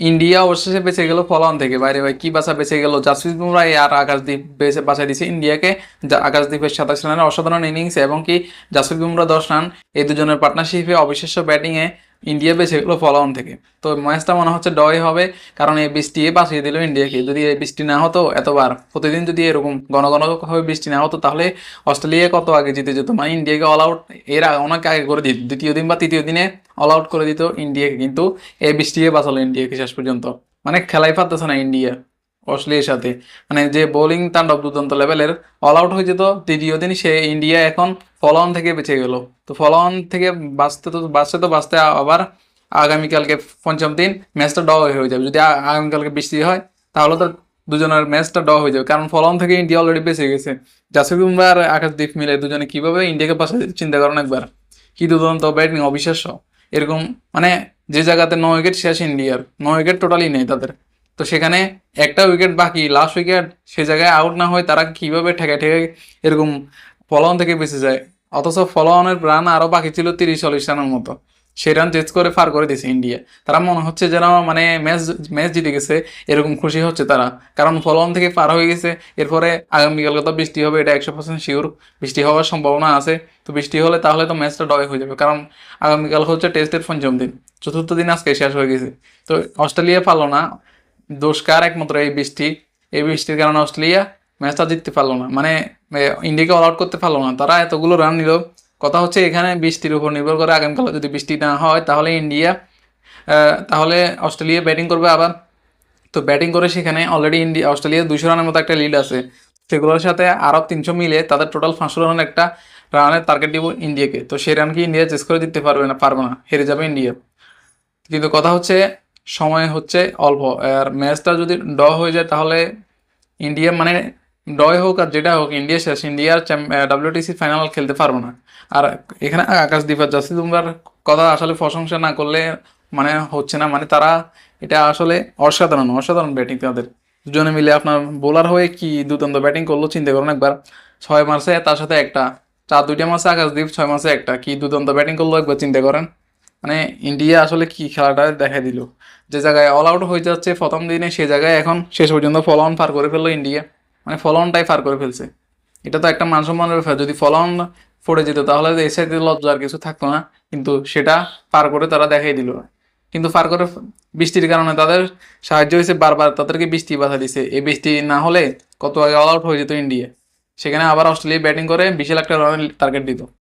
India অবশেষে বেঁচে গেল ফলান থেকে। বাইরে ভাই কি বাঁচা বেঁচে গেল, জাসপ্রীত বুমরাহ আর আকাশদীপ বেঁচে বাঁচাই দিয়েছে ইন্ডিয়াকে। আকাশদীপের 27 রানের অসাধারণ ইনিংস এবং কি জাসপ্রীত বুমরাহ 10 রান, এই দুজনের পার্টনারশিপে অবিশ্বাস্য ব্যাটিংয়ে ইন্ডিয়া বেঁচে গেল ফলান থেকে। তো ম্যাচটা মনে হচ্ছে ড্রই হবে, কারণ এই বৃষ্টি বাঁচিয়ে দিল ইন্ডিয়াকে। যদি এই বৃষ্টি না হতো এতবার প্রতিদিন, যদি এরকম ঘন ঘন ভাবে বৃষ্টি না হতো, তাহলে অস্ট্রেলিয়া কত আগে জিতে যেত। মানে ইন্ডিয়াকে অল আউট অনেক আগে করে দিত, দ্বিতীয় দিন বা তৃতীয় দিনে অল আউট করে দিত ইন্ডিয়াকে। কিন্তু এই বৃষ্টিকে বাঁচালো ইন্ডিয়াকে শেষ পর্যন্ত। মানে খেলাই পারতেছে না ইন্ডিয়া অস্ট্রেলিয়ার সাথে। মানে যে বোলিং তাণ্ডব দুর্দান্ত লেভেলের, অল আউট হয়ে যেত তৃতীয় দিন সে। ইন্ডিয়া এখন ফলোঅন থেকে বেঁচে গেল। তো ফলোঅন থেকে বাঁচতে আবার আগামীকালকে পঞ্চম দিন ম্যাচটা ড হয়ে যাবে। যদি আগামীকালকে বৃষ্টি হয় তাহলে তো দুজনের ম্যাচটা ড হয়ে যাবে, কারণ ফলোঅন থেকে ইন্ডিয়া অলরেডি বেঁচে গেছে। জাসপ্রীত বুমরাহ আর আকাশদীপ মিলে দুজনে কিভাবে ইন্ডিয়াকে পাশে চিন্তা করেন একবার। কি দুর্দান্ত ব্যাটিং, অবিশ্বাস্য। এরকম মানে যে জায়গাতে 9 উইকেট শেষ ইন্ডিয়ার, 9 উইকেট টোটালি নেই তাদের, তো সেখানে একটা উইকেট বাকি, লাস্ট উইকেট, সে জায়গায় আউট না হয় তারা কিভাবে ঠেকে ঠেকে এরকম ফলোঅন থেকে বেঁচে যায়। অথচ ফলোঅনের রান আরও বাকি ছিল 30-40 রানের মতো, সেই রান চেস করে পার করে দিয়েছে ইন্ডিয়া। তারা মনে হচ্ছে যেন মানে ম্যাচ ম্যাচ জিতে গেছে, এরকম খুশি হচ্ছে তারা, কারণ ফলোঅন থেকে পার হয়ে গেছে। এরপরে আগামীকালকে তো বৃষ্টি হবে, এটা 100% শিওর, বৃষ্টি হওয়ার সম্ভাবনা আছে। তো বৃষ্টি হলে তাহলে তো ম্যাচটা ড্রয় হয়ে যাবে, কারণ আগামীকাল হচ্ছে টেস্টের পঞ্চম দিন, চতুর্থ দিন আজকে শেষ হয়ে গেছে। তো অস্ট্রেলিয়া পারলো না, দোষ কার? একমাত্র এই বৃষ্টি। এই বৃষ্টির কারণে অস্ট্রেলিয়া ম্যাচটা জিততে পারলো না, মানে ইন্ডিয়াকে অল আউট করতে পারলো না। তারা এতগুলো রান নিল। কথা হচ্ছে এখানে বৃষ্টির উপর নির্ভর করে, আগামীকাল যদি বৃষ্টি না হয় তাহলে তাহলে অস্ট্রেলিয়া ব্যাটিং করবে আবার। তো ব্যাটিং করে সেখানে অলরেডি অস্ট্রেলিয়া 200 রানের মতো একটা লিড আছে, সেগুলোর সাথে আরও 300 মিলে তাদের টোটাল 500 রানের একটা রানের টার্গেট দিব ইন্ডিয়াকে। তো সেই রান কি ইন্ডিয়া চেস করে দিতে পারবে না, হেরে যাবে ইন্ডিয়া। কিন্তু কথা হচ্ছে সময় হচ্ছে অল্প, আর ম্যাচটা যদি ড্র হয়ে যায় তাহলে ইন্ডিয়া মানে ড্রয় হোক আর যেটা হোক, ইন্ডিয়া শেষ। ইন্ডিয়ার WTC ফাইনাল খেলতে পারবো না। আর এখানে আকাশদীপ আর জাসপ্রীত বুমরাহর কথা আসলে প্রশংসা না করলে মানে হচ্ছে না। মানে তারা এটা আসলে অসাধারণ অসাধারণ ব্যাটিং তাদের। দুজনে মিলে আপনার বোলার হয়ে কি দুর্দান্ত ব্যাটিং করলো চিন্তা করুন একবার। 6 মাসে তার সাথে একটা, 2টা মাসে আকাশদীপ, 6 মাসে একটা, কি দুর্দান্ত ব্যাটিং করলো একবার চিন্তা করেন। মানে ইন্ডিয়া আসলে কি খেলাটা দেখা দিল। যে জায়গায় অল আউট হয়ে যাচ্ছে প্রথম দিনে, সে জায়গায় এখন শেষ পর্যন্ত ফলোঅন পার করে ফেললো ইন্ডিয়া। মানে ফলোঅনটাই পার করে ফেলছে। এটা তো একটা মান সম্মানের ব্যাপার। যদি ফলোঅন পড়ে যেত তাহলে এই সাইডে লজ্জা আর কিছু থাকতো না, কিন্তু সেটা পার করে তারা দেখাই দিল। কিন্তু পার করে বৃষ্টির কারণে তাদের সাহায্য হয়েছে, বারবার তাদেরকে বৃষ্টি বাধা দিছে। এই বৃষ্টি না হলে কত আগে অল আউট হয়ে যেত ইন্ডিয়া। সেখানে আবার অস্ট্রেলিয়া ব্যাটিং করে বিশাল একটা রানের টার্গেট দিত।